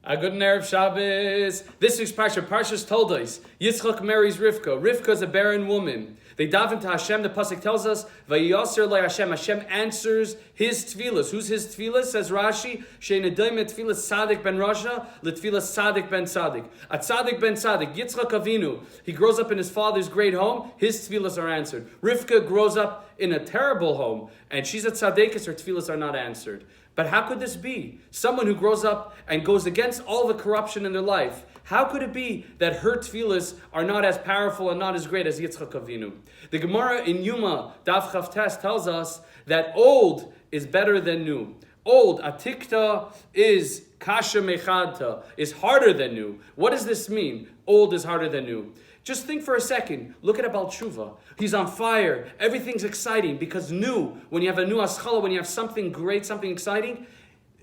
A good Erev Shabbos. This week's Parsha, Parshas Toldos. Yitzchak marries Rivka. Rivka is a barren woman. They daven to Hashem. The pasuk tells us, "Vayiyaser lo Hashem." Hashem answers his tefillas. Who's his tefillas? Says Rashi, "She'nedaim et tefillas Sadik ben Rasha, letefillas Sadik ben Sadik." A Sadik ben Sadik, Yitzchak Avinu. He grows up in his father's great home. His tefillas are answered. Rivka grows up in a terrible home, and she's a tzaddikus. Her tefillas are not answered. But how could this be? Someone who grows up and goes against all the corruption in their life. How could it be that her tefillas are not as powerful and not as great as Yitzchak Avinu? The Gemara in Yuma, Daf Chavtes, tells us that old is better than new. Old, atikta, is kasha mechadta, is harder than new. What does this mean? Old is harder than new. Just think for a second. Look at a Baal Tshuva. He's on fire. Everything's exciting because new, when you have a new aschala, when you have something great, something exciting,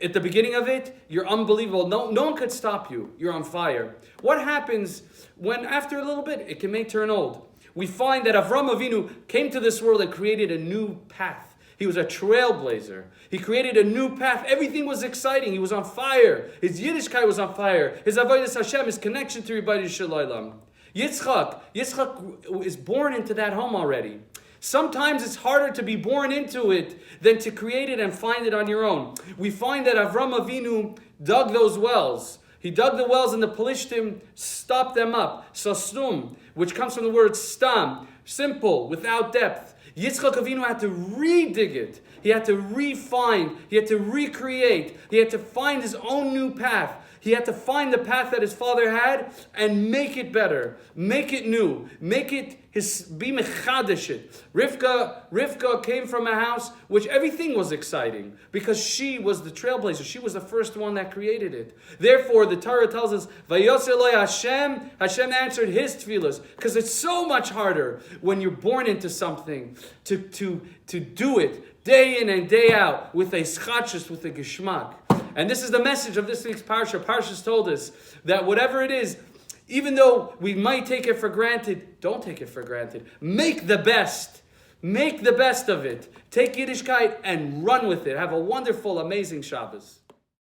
at the beginning of it, you're unbelievable. No one could stop you. You're on fire. What happens when after a little bit, it may turn old? We find that Avram Avinu came to this world and created a new path. He was a trailblazer. He created a new path. Everything was exciting. He was on fire. His Yiddishkeit was on fire. His Avodas Hashem, his connection to Rebbeinu Shalom. Yitzchak is born into that home already. Sometimes it's harder to be born into it than to create it and find it on your own. We find that Avram Avinu dug those wells. He dug the wells and the Pelishtim stopped them up. Sastum, which comes from the word stam, simple, without depth. Yitzchak Avinu had to redig it. He had to refine. He had to recreate. He had to find his own new path. He had to find the path that his father had and make it better, make it new, make it be mechadesh it. Rivka came from a house which everything was exciting because she was the trailblazer. She was the first one that created it. Therefore, the Torah tells us, "Vayoser lo Hashem." Hashem answered his tefillas because it's so much harder when you're born into something to do it day in and day out with a schachus, with a geschmack. And this is the message of this week's Parsha. Parshas Toldos, that whatever it is, even though we might take it for granted, don't take it for granted. Make the best. Make the best of it. Take Yiddishkeit and run with it. Have a wonderful, amazing Shabbos.